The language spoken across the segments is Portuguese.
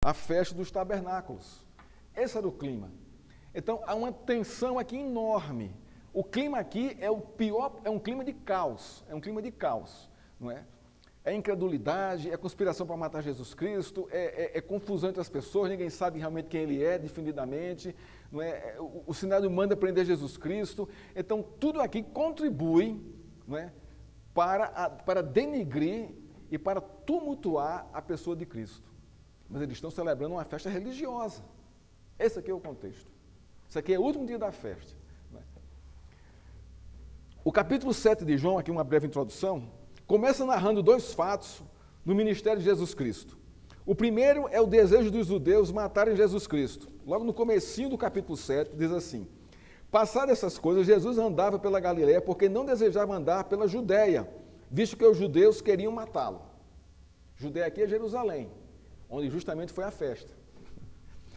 a festa dos tabernáculos. Esse era o clima. Então, há uma tensão aqui enorme. O clima aqui é o pior, é um clima de caos, não é? É incredulidade, é conspiração para matar Jesus Cristo, é confusão entre as pessoas, ninguém sabe realmente quem ele é, definidamente, não é? O Sinédrio manda prender Jesus Cristo. Então, tudo aqui contribui, não é? para denigrir e para tumultuar a pessoa de Cristo. Mas eles estão celebrando uma festa religiosa. Esse aqui é o contexto. Isso aqui é o último dia da festa. Não é? O capítulo 7 de João, aqui uma breve introdução, começa narrando dois fatos no ministério de Jesus Cristo. O primeiro é o desejo dos judeus matarem Jesus Cristo. Logo no comecinho do capítulo 7, diz assim: passadas essas coisas, Jesus andava pela Galiléia porque não desejava andar pela Judéia, visto que os judeus queriam matá-lo. Judéia aqui é Jerusalém, onde justamente foi a festa.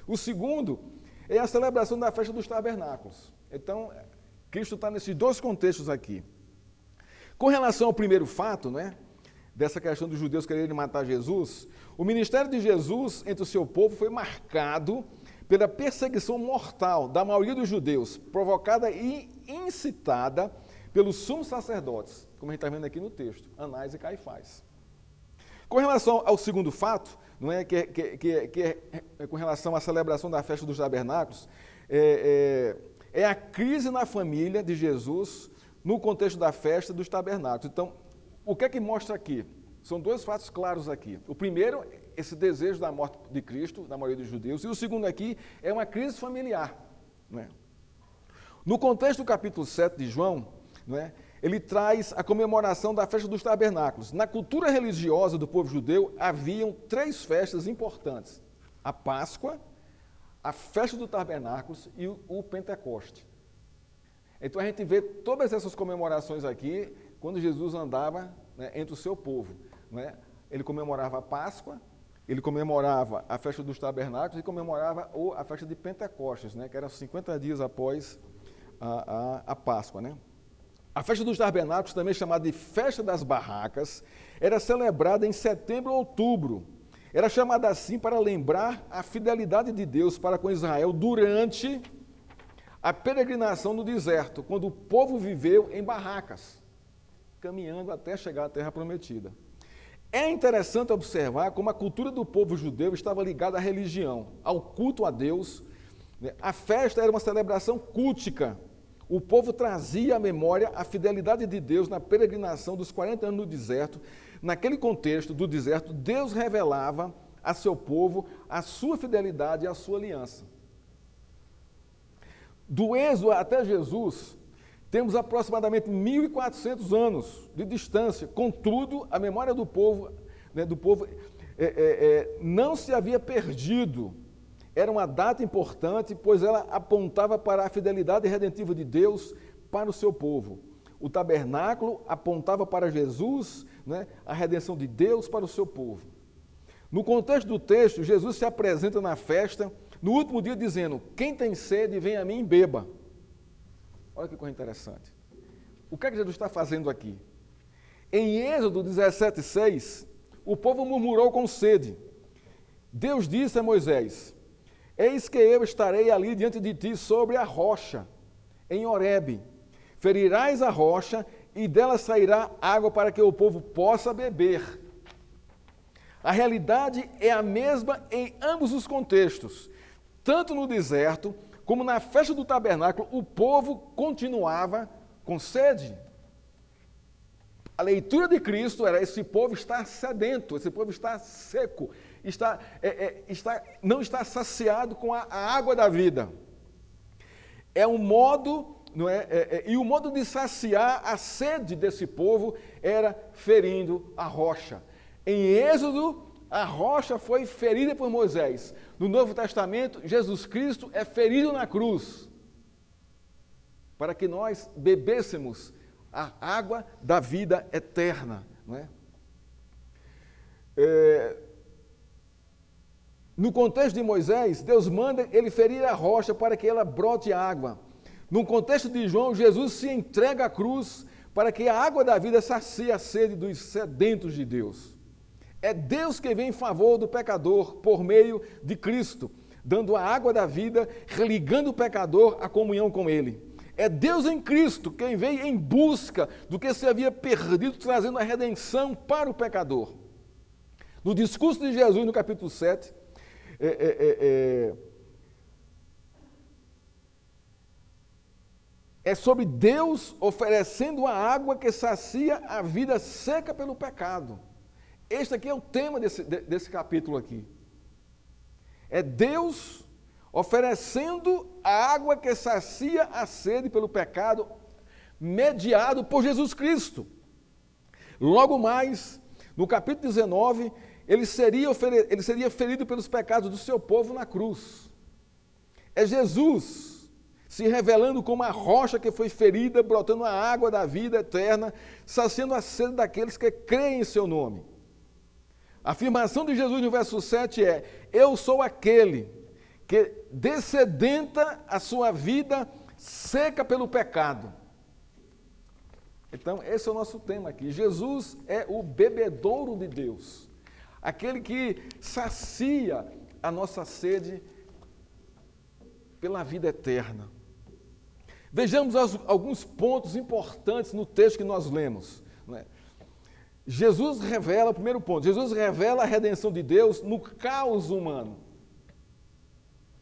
O segundo é a celebração da festa dos tabernáculos. Então, Cristo está nesses dois contextos aqui. Com relação ao primeiro fato, né, dessa questão dos judeus quererem matar Jesus, o ministério de Jesus entre o seu povo foi marcado pela perseguição mortal da maioria dos judeus, provocada e incitada pelos sumos sacerdotes, como a gente está vendo aqui no texto, Anás e Caifás. Com relação ao segundo fato, não é, que é com relação à celebração da festa dos tabernáculos, é a crise na família de Jesus no contexto da festa dos tabernáculos. Então, o que é que mostra aqui? São dois fatos claros aqui. O primeiro, esse desejo da morte de Cristo, da maioria dos judeus, e o segundo aqui é uma crise familiar. Não é? No contexto do capítulo 7 de João, não é, ele traz a comemoração da festa dos tabernáculos. Na cultura religiosa do povo judeu, haviam três festas importantes: a Páscoa, a festa dos tabernáculos e o Pentecoste. Então a gente vê todas essas comemorações aqui quando Jesus andava, né, entre o seu povo. Não é? Ele comemorava a Páscoa, ele comemorava a festa dos tabernáculos e comemorava a festa de Pentecostes, né, que era 50 dias após a Páscoa. Né? A festa dos tabernáculos, também chamada de festa das barracas, era celebrada em setembro ou outubro. Era chamada assim para lembrar a fidelidade de Deus para com Israel durante a peregrinação no deserto, quando o povo viveu em barracas, caminhando até chegar à terra prometida. É interessante observar como a cultura do povo judeu estava ligada à religião, ao culto a Deus. A festa era uma celebração cultica. O povo trazia à memória a fidelidade de Deus na peregrinação dos 40 anos no deserto. Naquele contexto do deserto, Deus revelava a seu povo a sua fidelidade e a sua aliança. Do Êxodo até Jesus, temos aproximadamente 1.400 anos de distância. Contudo, a memória do povo, né, não se havia perdido. Era uma data importante, pois ela apontava para a fidelidade redentiva de Deus para o seu povo. O tabernáculo apontava para Jesus, né, a redenção de Deus para o seu povo. No contexto do texto, Jesus se apresenta na festa, no último dia, dizendo: quem tem sede, vem a mim e beba. Olha que coisa interessante. O que é que Jesus está fazendo aqui? Em Êxodo 17:6, o povo murmurou com sede. Deus disse a Moisés: eis que eu estarei ali diante de ti sobre a rocha, em Horebe. Ferirás a rocha e dela sairá água para que o povo possa beber. A realidade é a mesma em ambos os contextos. Tanto no deserto como na festa do tabernáculo, o povo continuava com sede. A leitura de Cristo era: esse povo está sedento, esse povo está seco, não está saciado com a água da vida. É um modo, não é? E o modo de saciar a sede desse povo era ferindo a rocha. Em Êxodo, a rocha foi ferida por Moisés. No Novo Testamento, Jesus Cristo é ferido na cruz, para que nós bebêssemos a água da vida eterna. Não é? No contexto de Moisés, Deus manda ele ferir a rocha para que ela brote água. No contexto de João, Jesus se entrega à cruz para que a água da vida sacie a sede dos sedentos de Deus. É Deus que vem em favor do pecador por meio de Cristo, dando a água da vida, religando o pecador à comunhão com Ele. É Deus em Cristo quem veio em busca do que se havia perdido, trazendo a redenção para o pecador. No discurso de Jesus, no capítulo 7, é sobre Deus oferecendo a água que sacia a vida seca pelo pecado. Este aqui é o tema desse capítulo aqui. É Deus oferecendo a água que sacia a sede pelo pecado, mediado por Jesus Cristo. Logo mais, no capítulo 19, ele seria ferido pelos pecados do seu povo na cruz. É Jesus se revelando como a rocha que foi ferida, brotando a água da vida eterna, saciando a sede daqueles que creem em seu nome. A afirmação de Jesus no verso 7 é: eu sou aquele que dessedenta a sua vida seca pelo pecado. Então, esse é o nosso tema aqui. Jesus é o bebedouro de Deus, aquele que sacia a nossa sede pela vida eterna. Vejamos alguns pontos importantes no texto que nós lemos. Não é? Jesus revela, primeiro ponto, Jesus revela a redenção de Deus no caos humano.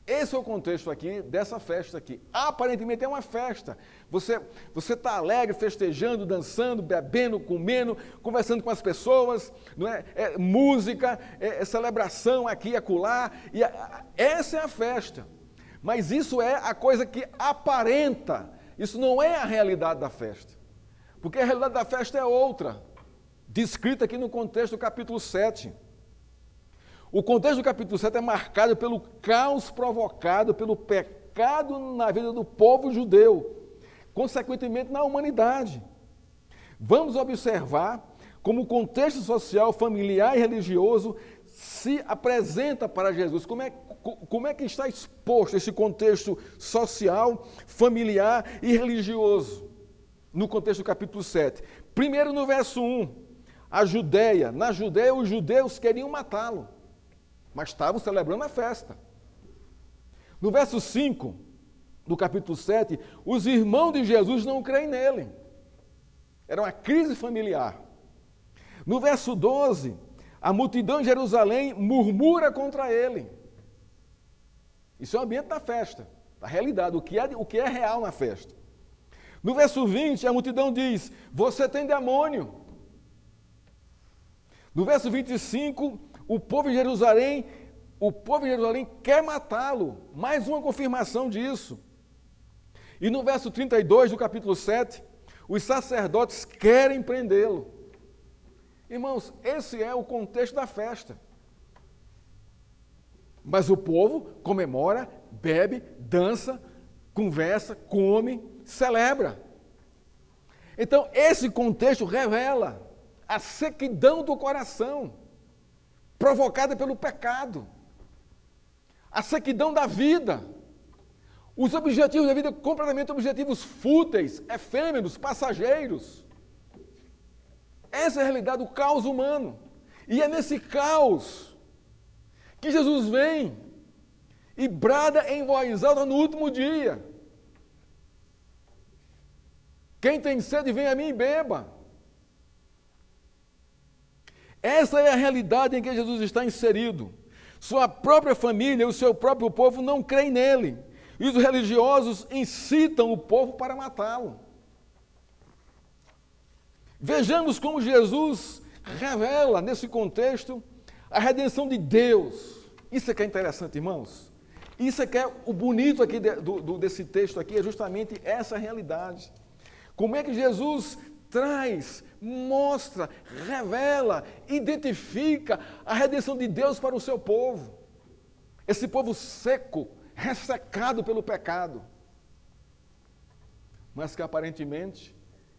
Esse é o contexto aqui, dessa festa aqui. Aparentemente é uma festa. Você está alegre, festejando, dançando, bebendo, comendo, conversando com as pessoas, não é? É música, é celebração aqui e acolá. Essa é a festa. Mas isso é a coisa que aparenta. Isso não é a realidade da festa. Porque a realidade da festa é outra, descrita aqui no contexto do capítulo 7. O contexto do capítulo 7 é marcado pelo caos provocado pelo pecado na vida do povo judeu, consequentemente na humanidade. Vamos observar como o contexto social, familiar e religioso se apresenta para Jesus. Como é que está exposto esse contexto social, familiar e religioso no contexto do capítulo 7? Primeiro, no verso 1, na Judéia os judeus queriam matá-lo, mas estavam celebrando a festa. No verso 5 do capítulo 7, os irmãos de Jesus não creem nele. Era uma crise familiar. No verso 12, a multidão em Jerusalém murmura contra ele. Isso é o ambiente da festa, a realidade, o que é real na festa. No verso 20, a multidão diz: você tem demônio. No verso 25, o povo em Jerusalém quer matá-lo. Mais uma confirmação disso. E no verso 32 do capítulo 7, os sacerdotes querem prendê-lo. Irmãos, esse é o contexto da festa. Mas o povo comemora, bebe, dança, conversa, come, celebra. Então, esse contexto revela a sequidão do coração, provocada pelo pecado, a sequidão da vida, os objetivos da vida completamente objetivos fúteis, efêmeros, passageiros. Essa é a realidade do caos humano. E é nesse caos que Jesus vem e brada em voz alta no último dia: quem tem sede, vem a mim e beba. Essa é a realidade em que Jesus está inserido. Sua própria família e o seu próprio povo não creem nele. E os religiosos incitam o povo para matá-lo. Vejamos como Jesus revela, nesse contexto, a redenção de Deus. Isso é que é interessante, irmãos. Isso é que é o bonito aqui desse texto aqui, é justamente essa realidade. Como é que Jesus traz, mostra, revela, identifica a redenção de Deus para o seu povo. Esse povo seco, ressecado pelo pecado, mas que aparentemente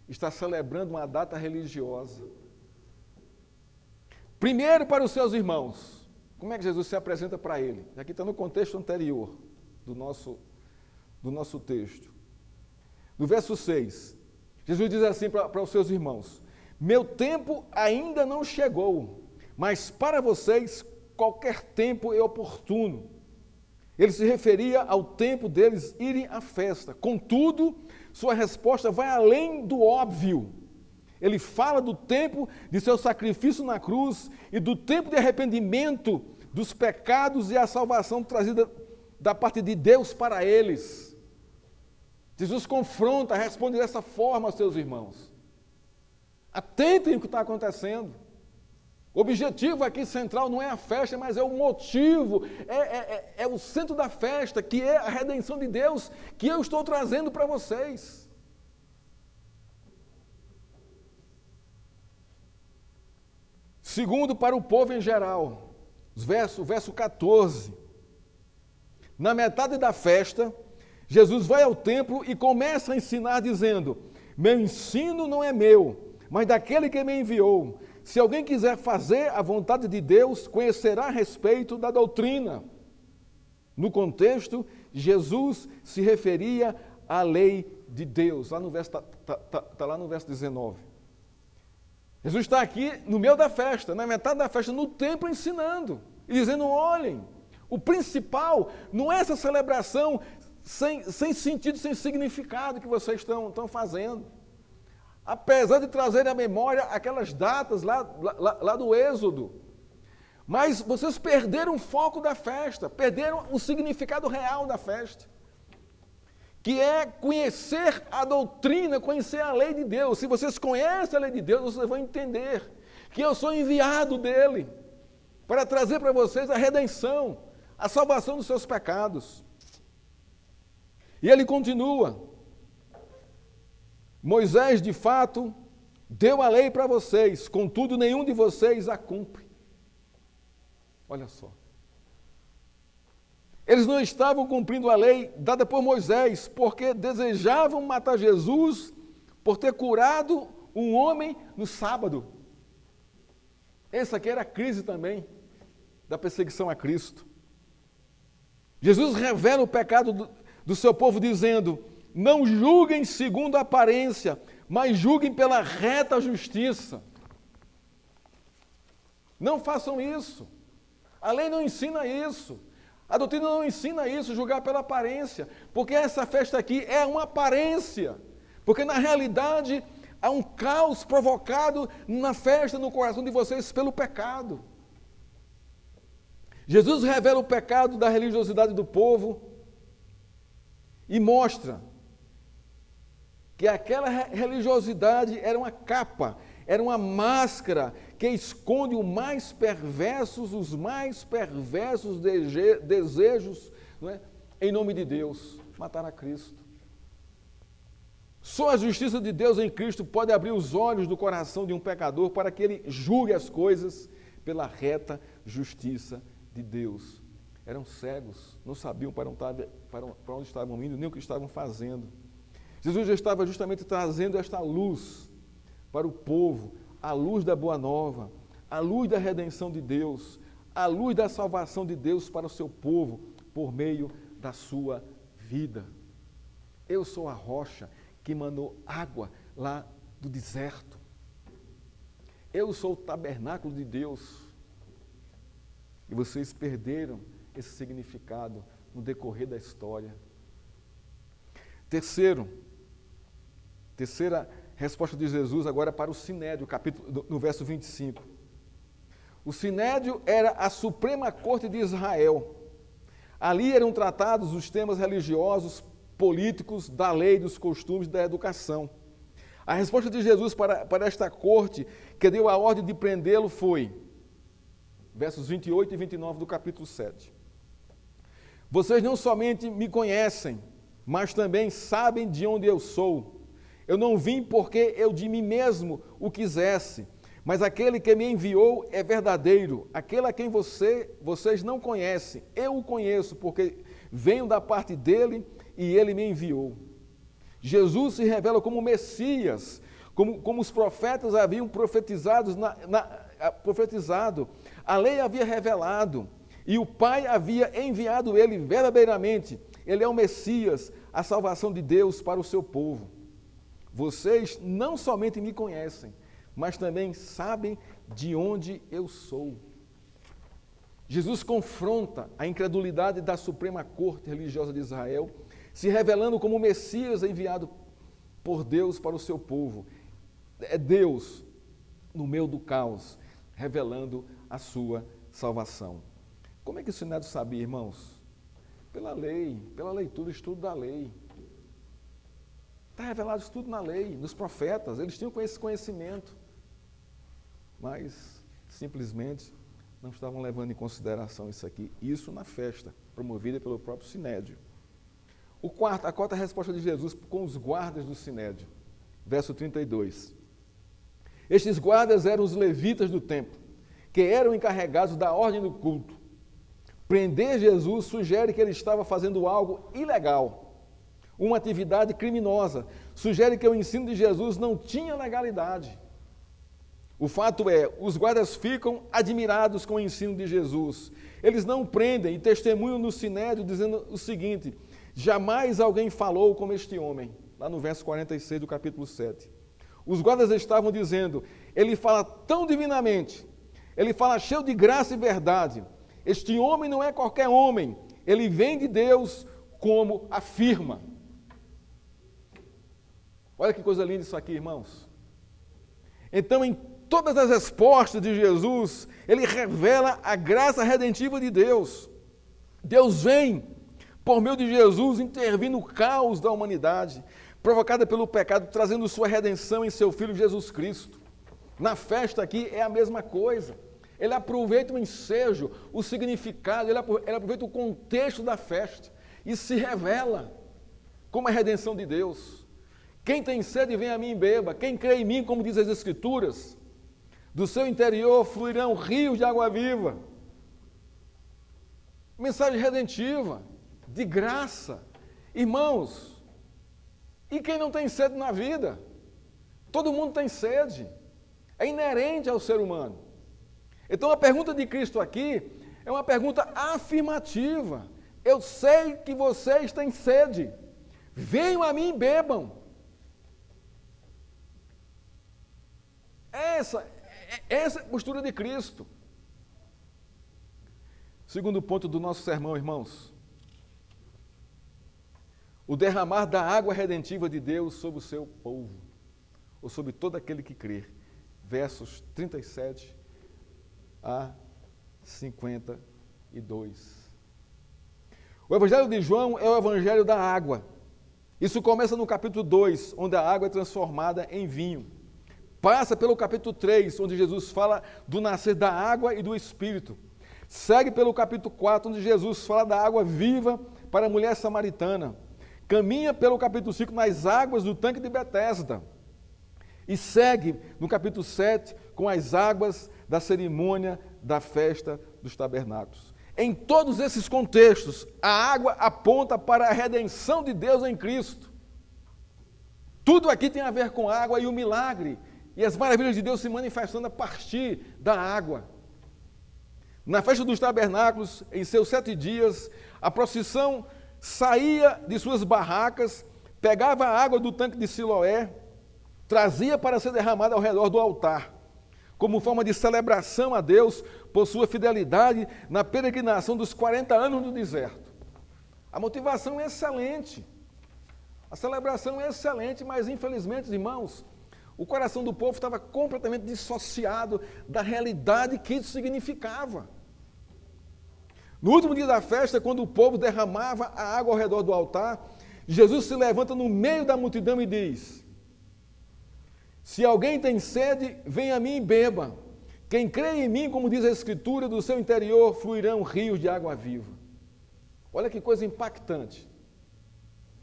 está celebrando uma data religiosa. Primeiro para os seus irmãos. Como é que Jesus se apresenta para ele? Aqui está no contexto anterior do nosso texto. No verso 6, Jesus diz assim para os seus irmãos: meu tempo ainda não chegou, mas para vocês qualquer tempo é oportuno. Ele se referia ao tempo deles irem à festa. Contudo, sua resposta vai além do óbvio. Ele fala do tempo de seu sacrifício na cruz e do tempo de arrependimento dos pecados e a salvação trazida da parte de Deus para eles. Jesus confronta, responde dessa forma aos seus irmãos. Atentem o que está acontecendo. O objetivo aqui central não é a festa, mas é o motivo, é o centro da festa, que é a redenção de Deus, que eu estou trazendo para vocês. Segundo, para o povo em geral, o verso 14. Na metade da festa, Jesus vai ao templo e começa a ensinar dizendo: meu ensino não é meu, mas daquele que me enviou. Se alguém quiser fazer a vontade de Deus, conhecerá a respeito da doutrina. No contexto, Jesus se referia à lei de Deus. Lá no verso, tá lá no verso 19. Jesus está aqui no meio da festa, na metade da festa, no templo ensinando. E dizendo, olhem, o principal não é essa celebração sem sentido, sem significado que vocês estão fazendo. Apesar de trazer à memória aquelas datas lá do Êxodo. Mas vocês perderam o foco da festa, perderam o significado real da festa, que é conhecer a doutrina, conhecer a lei de Deus. Se vocês conhecem a lei de Deus, vocês vão entender que eu sou enviado dele para trazer para vocês a redenção, a salvação dos seus pecados. E ele continua: Moisés, de fato, deu a lei para vocês, contudo, nenhum de vocês a cumpre. Olha só. Eles não estavam cumprindo a lei dada por Moisés, porque desejavam matar Jesus por ter curado um homem no sábado. Essa aqui era a crise também da perseguição a Cristo. Jesus revela o pecado do seu povo dizendo: não julguem segundo a aparência, mas julguem pela reta justiça. Não façam isso. A lei não ensina isso. A doutrina não ensina isso, julgar pela aparência. Porque essa festa aqui é uma aparência. Porque na realidade há um caos provocado na festa, no coração de vocês pelo pecado. Jesus revela o pecado da religiosidade do povo e mostra que aquela religiosidade era uma capa, era uma máscara que esconde os mais perversos desejos, não é? Em nome de Deus, matar a Cristo. Só a justiça de Deus em Cristo pode abrir os olhos do coração de um pecador para que ele julgue as coisas pela reta justiça de Deus. Eram cegos, não sabiam para onde estavam indo, nem o que estavam fazendo. Jesus já estava justamente trazendo esta luz para o povo, a luz da boa nova, a luz da redenção de Deus, a luz da salvação de Deus para o seu povo, por meio da sua vida. Eu sou a rocha que mandou água lá do deserto. Eu sou o tabernáculo de Deus. E vocês perderam esse significado no decorrer da história. Terceira resposta de Jesus agora para o Sinédrio, no verso 25. O Sinédrio era a Suprema Corte de Israel. Ali eram tratados os temas religiosos, políticos, da lei, dos costumes, da educação. A resposta de Jesus para esta corte, que deu a ordem de prendê-lo, foi, versos 28 e 29 do capítulo 7. Vocês não somente me conhecem, mas também sabem de onde eu sou. Eu não vim porque eu de mim mesmo o quisesse, mas aquele que me enviou é verdadeiro, aquele a quem vocês não conhecem. Eu o conheço porque venho da parte dele e ele me enviou. Jesus se revela como Messias, como os profetas haviam profetizado, a lei havia revelado e o Pai havia enviado ele verdadeiramente. Ele é o Messias, a salvação de Deus para o seu povo. Vocês não somente me conhecem, mas também sabem de onde eu sou. Jesus confronta a incredulidade da Suprema Corte Religiosa de Israel, se revelando como o Messias enviado por Deus para o seu povo. É Deus, no meio do caos, revelando a sua salvação. Como é que o Sinédrio sabia, irmãos? Pela lei, pela leitura, estudo da lei. Está revelado isso tudo na lei, nos profetas, eles tinham esse conhecimento, mas simplesmente não estavam levando em consideração isso aqui, isso na festa, promovida pelo próprio Sinédrio. A quarta resposta de Jesus com os guardas do Sinédrio, verso 32. Estes guardas eram os levitas do templo, que eram encarregados da ordem do culto. Prender Jesus sugere que ele estava fazendo algo ilegal, uma atividade criminosa, sugere que o ensino de Jesus não tinha legalidade. O fato é, os guardas ficam admirados com o ensino de Jesus. Eles não prendem e testemunham no Sinédrio dizendo o seguinte: jamais alguém falou como este homem, lá no verso 46 do capítulo 7. Os guardas estavam dizendo, ele fala tão divinamente, ele fala cheio de graça e verdade. Este homem não é qualquer homem, ele vem de Deus como afirma. Olha que coisa linda isso aqui, irmãos. Então, em todas as respostas de Jesus, ele revela a graça redentiva de Deus. Deus vem, por meio de Jesus, intervir no caos da humanidade, provocada pelo pecado, trazendo sua redenção em seu Filho Jesus Cristo. Na festa aqui é a mesma coisa. Ele aproveita o ensejo, o significado, ele aproveita o contexto da festa e se revela como a redenção de Deus. Quem tem sede, vem a mim e beba. Quem crê em mim, como diz as Escrituras, do seu interior fluirão rios de água viva. Mensagem redentiva, de graça. Irmãos, e quem não tem sede na vida? Todo mundo tem sede. É inerente ao ser humano. Então a pergunta de Cristo aqui é uma pergunta afirmativa. Eu sei que vocês têm sede. Venham a mim e bebam. Essa é a postura de Cristo. Segundo ponto do nosso sermão, irmãos. O derramar da água redentiva de Deus sobre o seu povo, ou sobre todo aquele que crer. Versos 37 a 52. O Evangelho de João é o Evangelho da água. Isso começa no capítulo 2, onde a água é transformada em vinho. Passa pelo capítulo 3, onde Jesus fala do nascer da água e do Espírito. Segue pelo capítulo 4, onde Jesus fala da água viva para a mulher samaritana. Caminha pelo capítulo 5 nas águas do tanque de Betesda. E segue no capítulo 7 com as águas da cerimônia da festa dos tabernáculos. Em todos esses contextos, a água aponta para a redenção de Deus em Cristo. Tudo aqui tem a ver com água e o milagre e as maravilhas de Deus se manifestando a partir da água. Na festa dos tabernáculos, em seus 7 dias, a procissão saía de suas barracas, pegava a água do tanque de Siloé, trazia para ser derramada ao redor do altar, como forma de celebração a Deus por sua fidelidade na peregrinação dos 40 anos no deserto. A motivação é excelente, a celebração é excelente, mas infelizmente, irmãos, o coração do povo estava completamente dissociado da realidade que isso significava. No último dia da festa, quando o povo derramava a água ao redor do altar, Jesus se levanta no meio da multidão e diz: se alguém tem sede, venha a mim e beba. Quem crê em mim, como diz a Escritura, do seu interior fluirão rios de água viva. Olha que coisa impactante.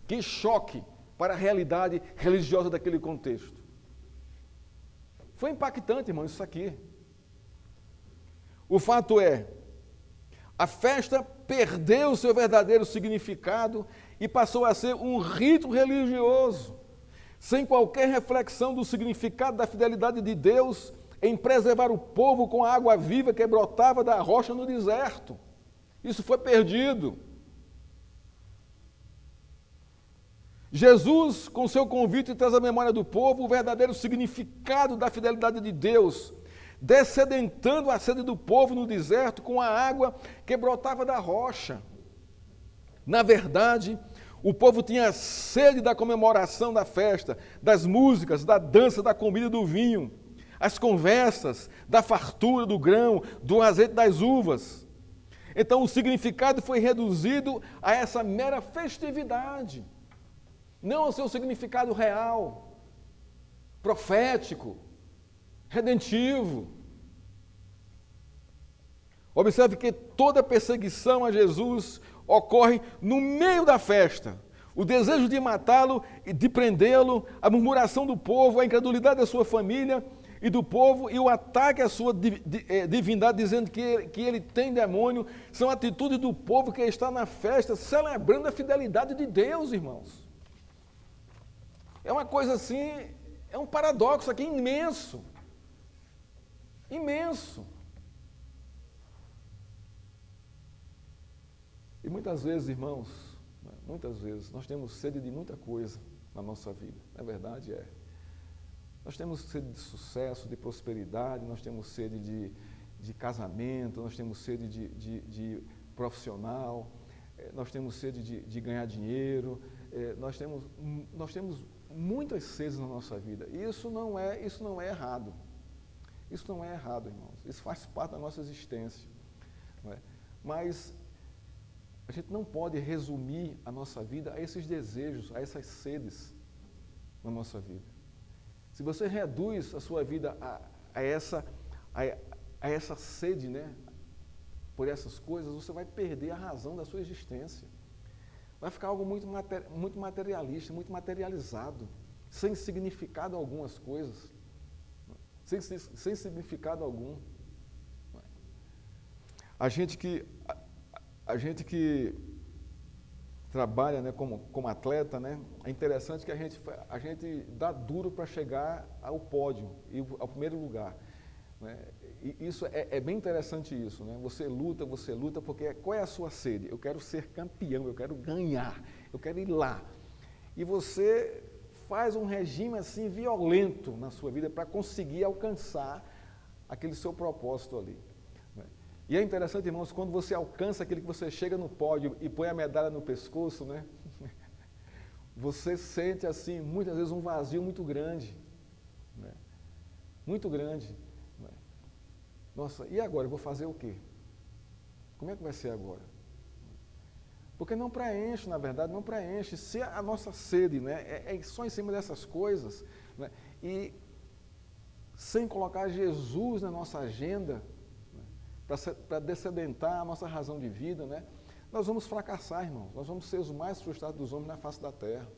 Que choque para a realidade religiosa daquele contexto. Foi impactante, irmão, isso aqui. O fato é, a festa perdeu o seu verdadeiro significado e passou a ser um rito religioso, sem qualquer reflexão do significado da fidelidade de Deus em preservar o povo com a água viva que brotava da rocha no deserto. Isso foi perdido. Jesus, com seu convite, traz à memória do povo o verdadeiro significado da fidelidade de Deus, descedentando a sede do povo no deserto com a água que brotava da rocha. Na verdade, o povo tinha sede da comemoração da festa, das músicas, da dança, da comida e do vinho, as conversas, da fartura do grão, do azeite das uvas. Então o significado foi reduzido a essa mera festividade, não ao seu significado real, profético, redentivo. Observe que toda perseguição a Jesus ocorre no meio da festa. O desejo de matá-lo e de prendê-lo, a murmuração do povo, a incredulidade da sua família e do povo e o ataque à sua divindade, dizendo que ele tem demônio, são atitudes do povo que está na festa, celebrando a fidelidade de Deus, irmãos. É uma coisa assim, é um paradoxo aqui imenso. Imenso. E muitas vezes, irmãos, muitas vezes, nós temos sede de muita coisa na nossa vida. Na verdade, é. Nós temos sede de sucesso, de prosperidade, nós temos sede de casamento, nós temos sede de profissional, nós temos sede de ganhar dinheiro, nós temos muitas sedes na nossa vida. E isso não é errado. Isso não é errado, irmãos. Isso faz parte da nossa existência. Não é? Mas a gente não pode resumir a nossa vida a esses desejos, a essas sedes na nossa vida. Se você reduz a sua vida a essa sede, né, por essas coisas, você vai perder a razão da sua existência. Vai ficar algo muito materialista, muito materializado, sem significado algumas coisas, sem significado algum. A gente que trabalha, né, como atleta, né, é interessante que a gente dá duro para chegar ao pódio, e ao primeiro lugar. Né? E isso é bem interessante isso, né? Você luta, porque qual é a sua sede? Eu quero ser campeão, eu quero ganhar, eu quero ir lá. E você faz um regime assim violento na sua vida para conseguir alcançar aquele seu propósito ali. Né? E é interessante, irmãos, quando você alcança aquele que você chega no pódio e põe a medalha no pescoço, né? Você sente assim, muitas vezes, um vazio muito grande. Né? Muito grande. Nossa, e agora? Eu vou fazer o quê? Como é que vai ser agora? Porque não preenche, na verdade, não preenche. Se a nossa sede, né, é só em cima dessas coisas, né, e sem colocar Jesus na nossa agenda, né, para descedentar a nossa razão de vida, né, nós vamos fracassar, irmãos. Nós vamos ser os mais frustrados dos homens na face da terra.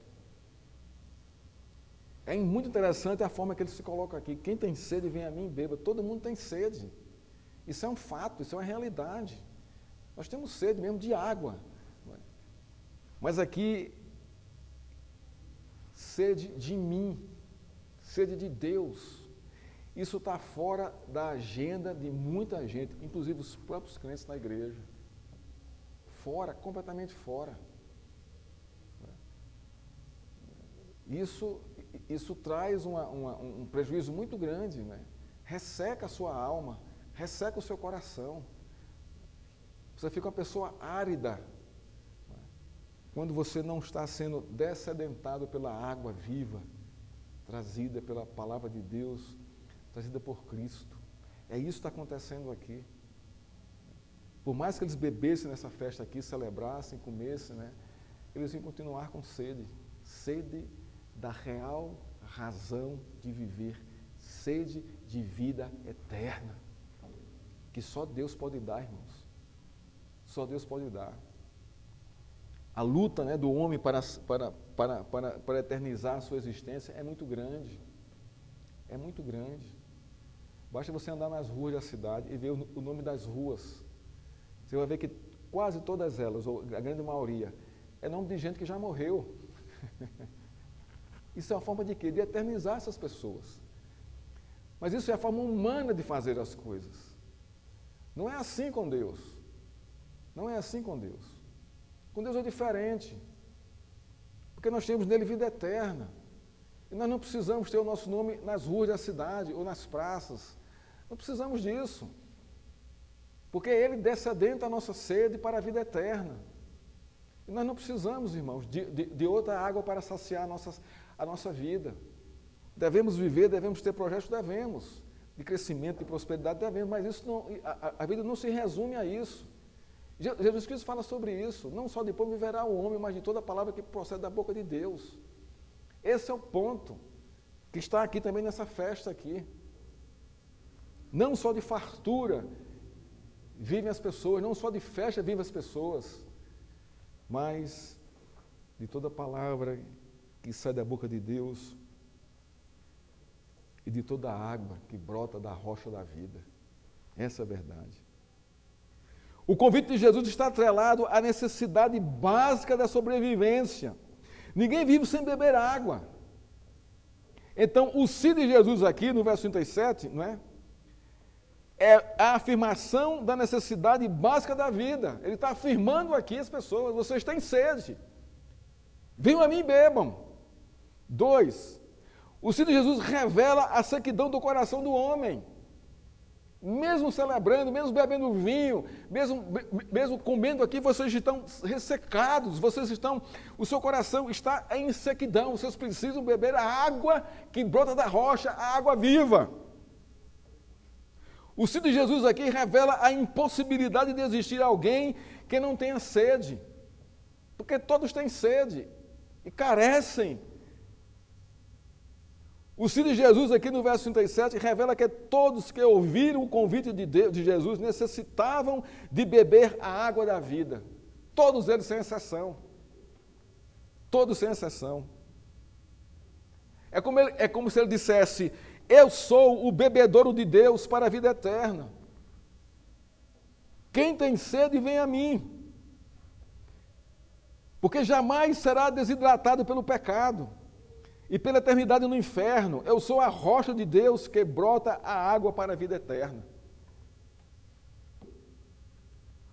É muito interessante a forma que ele se coloca aqui. Quem tem sede, vem a mim e beba. Todo mundo tem sede. Isso é um fato, isso é uma realidade. Nós temos sede mesmo de água. Mas aqui, sede de mim, sede de Deus. Isso está fora da agenda de muita gente, inclusive os próprios crentes na igreja. Fora, completamente fora. Isso traz um prejuízo muito grande, né? Resseca a sua alma, resseca o seu coração. Você fica uma pessoa árida, né? Quando você não está sendo descedentado pela água viva, trazida pela palavra de Deus, trazida por Cristo. É isso que está acontecendo aqui. Por mais que eles bebessem nessa festa aqui, celebrassem, comessem, né? Eles iam continuar com sede. Sede da real razão de viver, sede de vida eterna, que só Deus pode dar, irmãos. Só Deus pode dar. A luta, né, do homem para eternizar a sua existência é muito grande. É muito grande. Basta você andar nas ruas da cidade e ver o nome das ruas. Você vai ver que quase todas elas, ou a grande maioria, é nome de gente que já morreu. Isso é uma forma de quê? De eternizar essas pessoas. Mas isso é a forma humana de fazer as coisas. Não é assim com Deus. Não é assim com Deus. Com Deus é diferente. Porque nós temos nele vida eterna. E nós não precisamos ter o nosso nome nas ruas da cidade ou nas praças. Não precisamos disso. Porque ele descedenta a nossa sede para a vida eterna. E nós não precisamos, irmãos, de outra água para saciar a nossa vida. Devemos viver, devemos ter projetos, devemos. De crescimento, de prosperidade, devemos. Mas isso não, a vida não se resume a isso. Jesus Cristo fala sobre isso. Não só de pão viverá o homem, mas de toda a palavra que procede da boca de Deus. Esse é o ponto que está aqui também nessa festa aqui. Não só de fartura vivem as pessoas, não só de festa vivem as pessoas, mas de toda palavra que sai da boca de Deus e de toda a água que brota da rocha da vida. Essa é a verdade. O convite de Jesus está atrelado à necessidade básica da sobrevivência. Ninguém vive sem beber água. Então, o sim de Jesus aqui, no verso 37, não é? É a afirmação da necessidade básica da vida. Ele está afirmando aqui às pessoas, vocês têm sede. Venham a mim e bebam. 2. O sim de Jesus revela a sequidão do coração do homem. Mesmo celebrando, mesmo bebendo vinho, mesmo comendo aqui, vocês estão ressecados, o seu coração está em sequidão, vocês precisam beber a água que brota da rocha, a água viva. O sim de Jesus aqui revela a impossibilidade de existir alguém que não tenha sede, porque todos têm sede e carecem. O sim de Jesus aqui no verso 37 revela que todos que ouviram o convite de Jesus necessitavam de beber a água da vida. Todos eles sem exceção. Todos sem exceção. É como se ele dissesse, eu sou o bebedouro de Deus para a vida eterna. Quem tem sede, vem a mim. Porque jamais será desidratado pelo pecado. E pela eternidade no inferno, eu sou a rocha de Deus que brota a água para a vida eterna.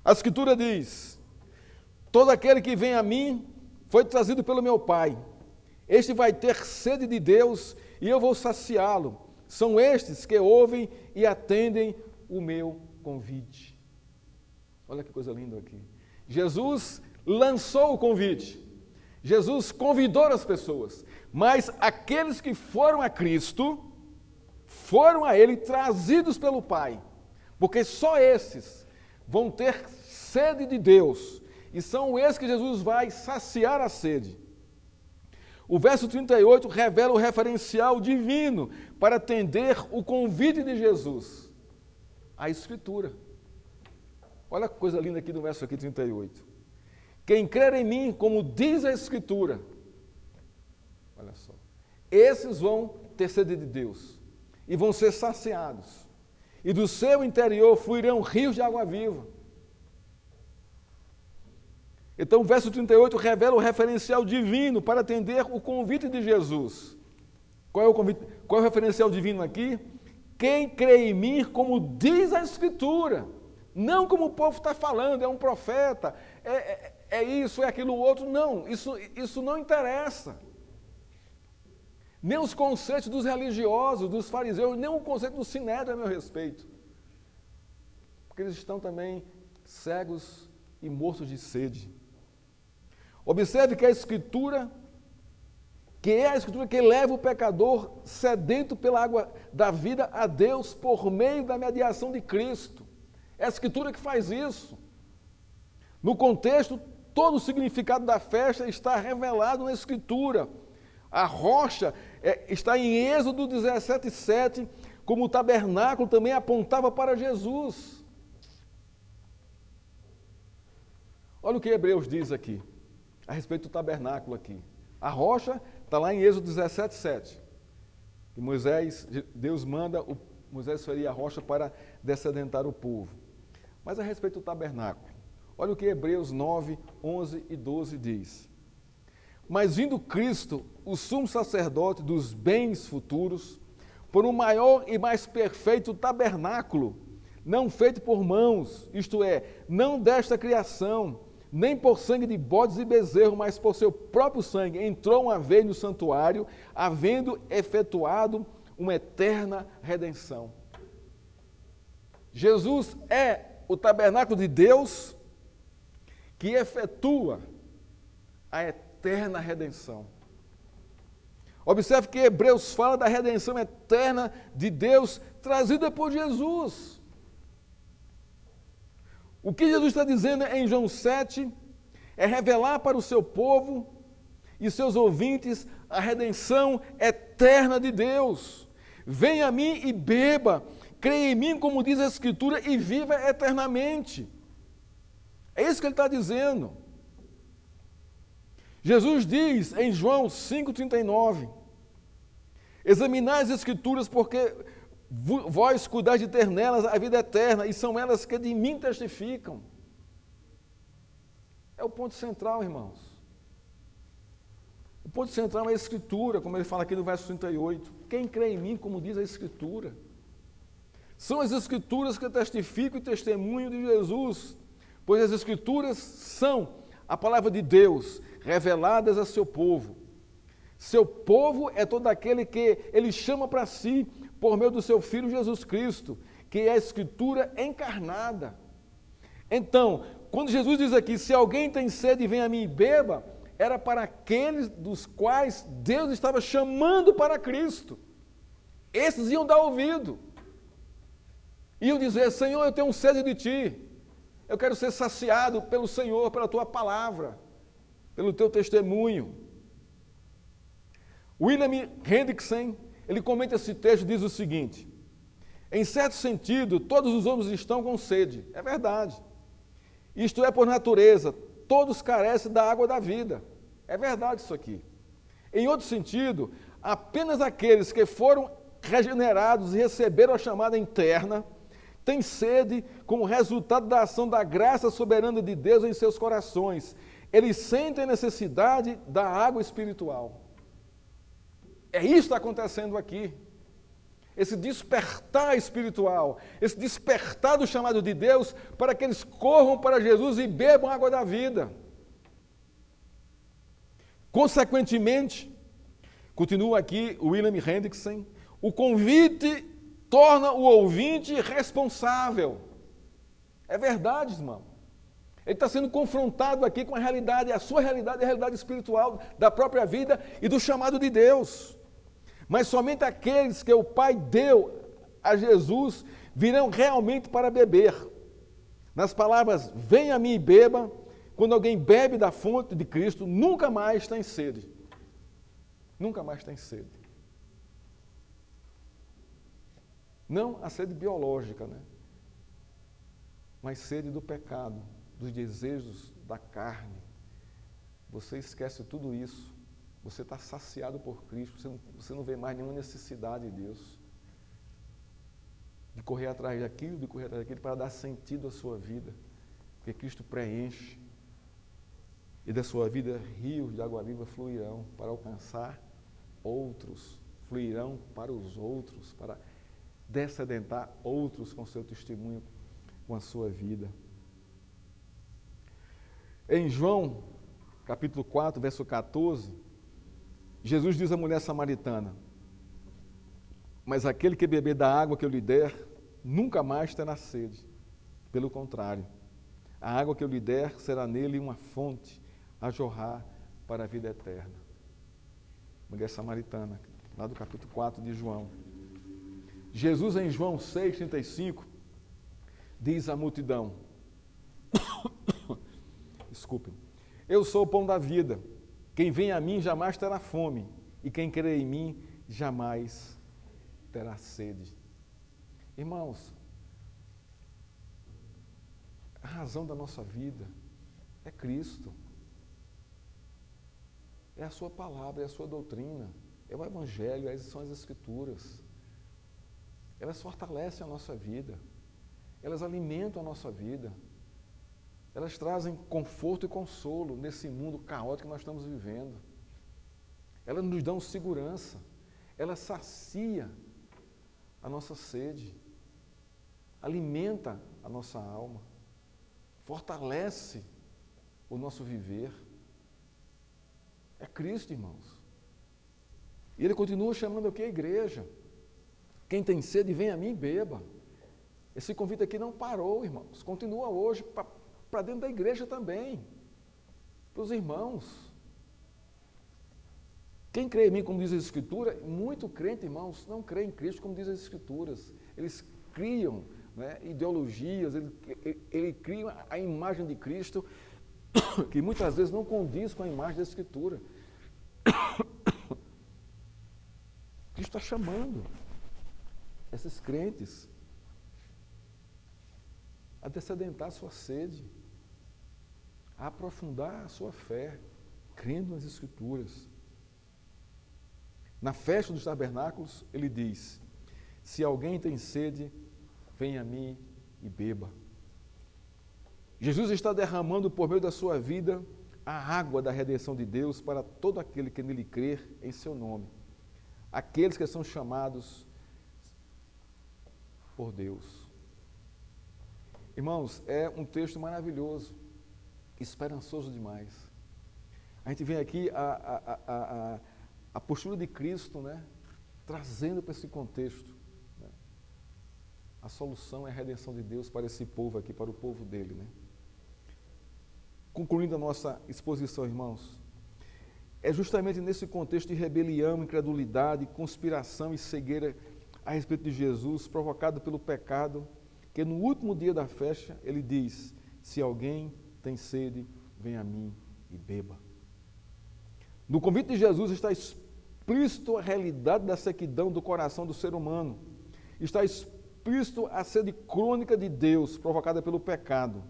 A Escritura diz, todo aquele que vem a mim foi trazido pelo meu Pai. Este vai ter sede de Deus e eu vou saciá-lo. São estes que ouvem e atendem o meu convite. Olha que coisa linda aqui. Jesus lançou o convite. Jesus convidou as pessoas, mas aqueles que foram a Cristo, foram a Ele trazidos pelo Pai, porque só esses vão ter sede de Deus, e são esses que Jesus vai saciar a sede. O verso 38 revela o referencial divino para atender o convite de Jesus, a Escritura. Olha que coisa linda aqui no verso aqui 38. Quem crer em mim, como diz a Escritura, olha só, esses vão ter sede de Deus e vão ser saciados. E do seu interior fluirão rios de água viva. Então o verso 38 revela o referencial divino para atender o convite de Jesus. Qual é o convite? Qual é o referencial divino aqui? Quem crê em mim, como diz a Escritura, não como o povo está falando, é um profeta, é isso, é aquilo outro, não, isso não interessa. Nem os conceitos dos religiosos, dos fariseus, nem o conceito do sinédrio a meu respeito. Porque eles estão também cegos e mortos de sede. Observe que é a Escritura que leva o pecador sedento pela água da vida a Deus por meio da mediação de Cristo. É a Escritura que faz isso. No contexto, todo o significado da festa está revelado na Escritura. A rocha está em Êxodo 17:7, como o tabernáculo também apontava para Jesus. Olha o que Hebreus diz aqui, a respeito do tabernáculo aqui. A rocha está lá em Êxodo 17:7. E Deus manda Moisés ferir a rocha para descedentar o povo. Mas a respeito do tabernáculo, olha o que Hebreus 9, 11 e 12 diz. Mas vindo Cristo, o sumo sacerdote dos bens futuros, por um maior e mais perfeito tabernáculo, não feito por mãos, isto é, não desta criação, nem por sangue de bodes e bezerro, mas por seu próprio sangue, entrou uma vez no santuário, havendo efetuado uma eterna redenção. Jesus é o tabernáculo de Deus que efetua a eterna redenção. Observe que Hebreus fala da redenção eterna de Deus trazida por Jesus. O que Jesus está dizendo em João 7 é revelar para o seu povo e seus ouvintes a redenção eterna de Deus. Venha a mim e beba, creia em mim, como diz a Escritura, e viva eternamente. É isso que ele está dizendo. Jesus diz em João 5,39, examinai as Escrituras, porque vós cuidais de ter nelas a vida eterna, e são elas que de mim testificam. É o ponto central, irmãos. O ponto central é a Escritura, como ele fala aqui no verso 38. Quem crê em mim, como diz a Escritura. São as Escrituras que testificam e testemunham de Jesus, pois as Escrituras são a palavra de Deus, reveladas a seu povo. Seu povo é todo aquele que ele chama para si, por meio do seu Filho Jesus Cristo, que é a Escritura encarnada. Então, quando Jesus diz aqui, se alguém tem sede, venha a mim e beba, era para aqueles dos quais Deus estava chamando para Cristo. Esses iam dar ouvido. Iam dizer, Senhor, eu tenho sede de Ti. Eu quero ser saciado pelo Senhor, pela Tua palavra, pelo Teu testemunho. William Hendrickson, ele comenta esse texto e diz o seguinte, em certo sentido, todos os homens estão com sede. É verdade. Isto é por natureza, todos carecem da água da vida. É verdade isso aqui. Em outro sentido, apenas aqueles que foram regenerados e receberam a chamada interna têm sede como resultado da ação da graça soberana de Deus em seus corações. Eles sentem a necessidade da água espiritual. É isso que está acontecendo aqui. Esse despertar espiritual, esse despertar do chamado de Deus para que eles corram para Jesus e bebam a água da vida. Consequentemente, continua aqui o William Hendrickson, o convite torna o ouvinte responsável. É verdade, irmão. Ele está sendo confrontado aqui com a realidade, a sua realidade, a realidade espiritual da própria vida e do chamado de Deus. Mas somente aqueles que o Pai deu a Jesus virão realmente para beber. Nas palavras, venha a mim e beba, quando alguém bebe da fonte de Cristo, nunca mais tem sede. Nunca mais tem sede. Não a sede biológica, né? Mas sede do pecado, dos desejos da carne. Você esquece tudo isso. Você está saciado por Cristo, você não vê mais nenhuma necessidade de Deus. De correr atrás daquilo, para dar sentido à sua vida. Porque Cristo preenche. E da sua vida, rios de água viva fluirão para alcançar outros. Fluirão para os outros, para descedentar outros com seu testemunho, com a sua vida. Em João, capítulo 4, verso 14, Jesus diz à mulher samaritana, mas aquele que beber da água que eu lhe der, nunca mais terá sede. Pelo contrário, a água que eu lhe der será nele uma fonte a jorrar para a vida eterna. Mulher samaritana, lá do capítulo 4 de João. Jesus em João 6,35, diz à multidão, desculpem, eu sou o pão da vida. Quem vem a mim jamais terá fome, e quem crê em mim jamais terá sede. Irmãos, a razão da nossa vida é Cristo. É a sua palavra, é a sua doutrina, é o Evangelho, são as Escrituras. Elas fortalecem a nossa vida, elas alimentam a nossa vida. Elas trazem conforto e consolo nesse mundo caótico que nós estamos vivendo. Elas nos dão segurança. Elas saciam a nossa sede. Alimenta a nossa alma. Fortalece o nosso viver. É Cristo, irmãos. E ele continua chamando aqui a igreja. Quem tem sede, vem a mim e beba. Esse convite aqui não parou, irmãos. Continua hoje para dentro da igreja também. Para os irmãos. Quem crê em mim, como diz a Escritura, muito crente, irmãos, não crê em Cristo, como diz as Escrituras. Eles criam, né, ideologias, eles criam a imagem de Cristo, que muitas vezes não condiz com a imagem da Escritura. Cristo está chamando esses crentes a descedentar a sua sede, a aprofundar a sua fé, crendo nas Escrituras. Na festa dos tabernáculos, ele diz: se alguém tem sede, venha a mim e beba. Jesus está derramando por meio da sua vida a água da redenção de Deus para todo aquele que nele crer em seu nome. Aqueles que são chamados por Deus. Irmãos, é um texto maravilhoso, esperançoso demais. A gente vê aqui a postura de Cristo, né, trazendo para esse contexto, né, a solução é a redenção de Deus para esse povo aqui, para o povo dele, né. Concluindo a nossa exposição, irmãos, é justamente nesse contexto de rebelião, incredulidade, conspiração e cegueira a respeito de Jesus, provocado pelo pecado, que no último dia da festa ele diz: se alguém tem sede, venha a mim e beba. No convite de Jesus está explícito a realidade da sequidão do coração do ser humano. Está explícito a sede crônica de Deus, provocada pelo pecado.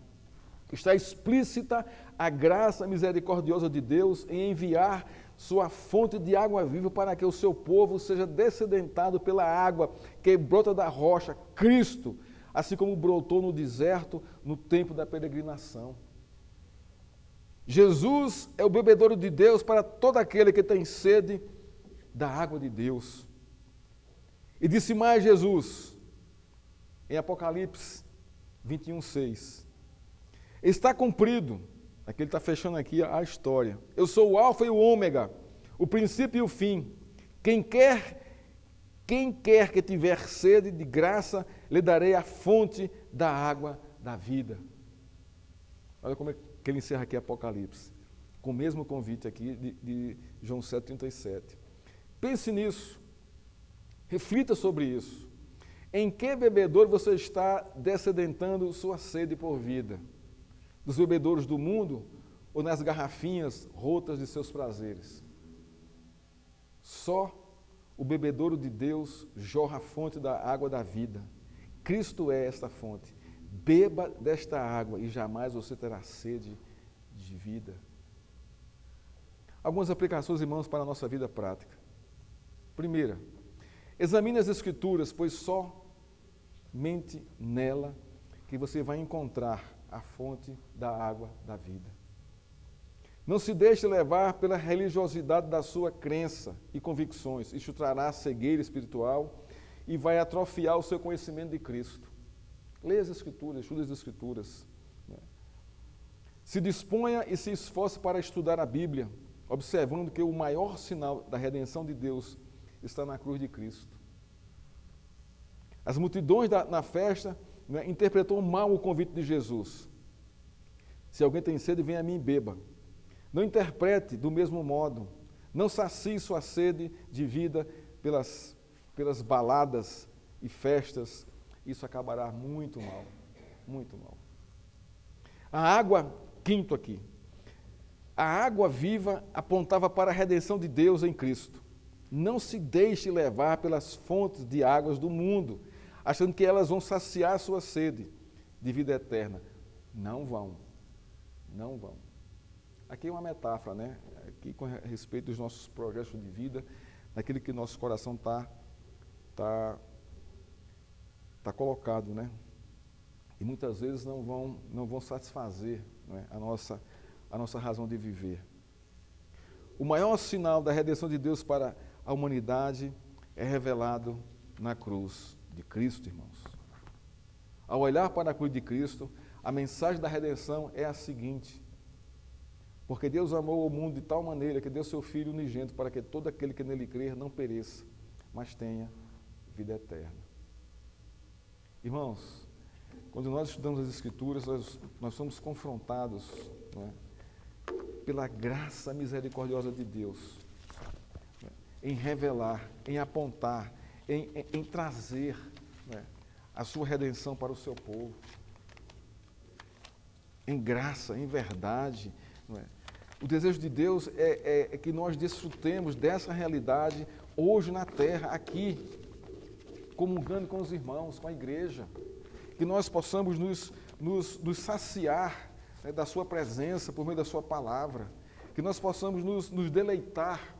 Está explícita a graça misericordiosa de Deus em enviar sua fonte de água viva para que o seu povo seja descedentado pela água que brota da rocha, Cristo, assim como brotou no deserto no tempo da peregrinação. Jesus é o bebedouro de Deus para todo aquele que tem sede da água de Deus. E disse mais Jesus, em Apocalipse 21:6, está cumprido, aqui ele está fechando aqui a história. Eu sou o alfa e o ômega, o princípio e o fim. Quem quer que tiver sede de graça, lhe darei a fonte da água da vida. Olha como é que ele encerra aqui Apocalipse, com o mesmo convite aqui de João 7,37. Pense nisso, reflita sobre isso. Em que bebedouro você está descedentando sua sede por vida? Dos bebedouros do mundo ou nas garrafinhas rotas de seus prazeres? Só o bebedouro de Deus jorra a fonte da água da vida. Cristo é esta fonte. Beba desta água e jamais você terá sede de vida. Algumas aplicações, irmãos, para a nossa vida prática. Primeira, examine as Escrituras, pois somente nela que você vai encontrar a fonte da água da vida. Não se deixe levar pela religiosidade da sua crença e convicções. Isso trará cegueira espiritual e vai atrofiar o seu conhecimento de Cristo. Leia as Escrituras, estude as Escrituras. Se disponha e se esforce para estudar a Bíblia, observando que o maior sinal da redenção de Deus está na cruz de Cristo. As multidões na festa, né, interpretou mal o convite de Jesus. Se alguém tem sede, venha a mim e beba. Não interprete do mesmo modo. Não sacie sua sede de vida pelas baladas e festas. Isso acabará muito mal, muito mal. A água, quinto aqui. A água viva apontava para a redenção de Deus em Cristo. Não se deixe levar pelas fontes de águas do mundo, achando que elas vão saciar sua sede de vida eterna. Não vão. Não vão. Aqui é uma metáfora, né? Aqui com respeito dos nossos projetos de vida, daquilo que nosso coração tá colocado, né? E muitas vezes não vão satisfazer, né, a nossa razão de viver. O maior sinal da redenção de Deus para a humanidade é revelado na cruz de Cristo, irmãos. Ao olhar para a cruz de Cristo, a mensagem da redenção é a seguinte: Porque Deus amou o mundo de tal maneira que deu seu Filho unigênito para que todo aquele que nele crer não pereça, mas tenha vida eterna. Irmãos, quando nós estudamos as Escrituras, nós somos confrontados, não é, pela graça misericordiosa de Deus, não é, em revelar, em apontar, em trazer, não é, a sua redenção para o seu povo. Em graça, em verdade. Não é? O desejo de Deus é que nós desfrutemos dessa realidade hoje na terra, aqui, comungando com os irmãos, com a igreja. Que nós possamos nos saciar, né, da sua presença por meio da sua palavra. Que nós possamos nos deleitar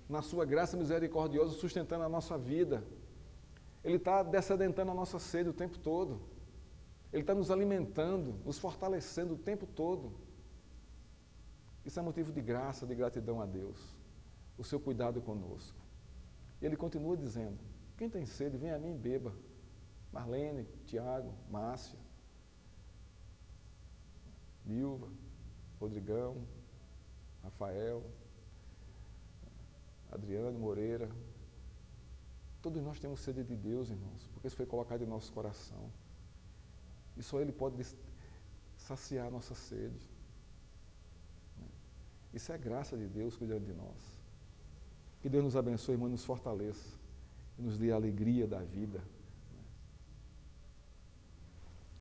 na sua graça misericordiosa, sustentando a nossa vida. Ele está descedentando a nossa sede o tempo todo. Ele está nos alimentando, nos fortalecendo o tempo todo. Isso é motivo de graça, de gratidão a Deus. O seu cuidado conosco. E ele continua dizendo, quem tem sede, vem a mim e beba. Marlene, Tiago, Márcia, Nilva, Rodrigão, Rafael, Adriane Moreira. Todos nós temos sede de Deus, irmãos, porque isso foi colocado em nosso coração. E só Ele pode saciar a nossa sede. Isso é graça de Deus cuidando de nós. Que Deus nos abençoe, irmão, nos fortaleça e nos dê a alegria da vida.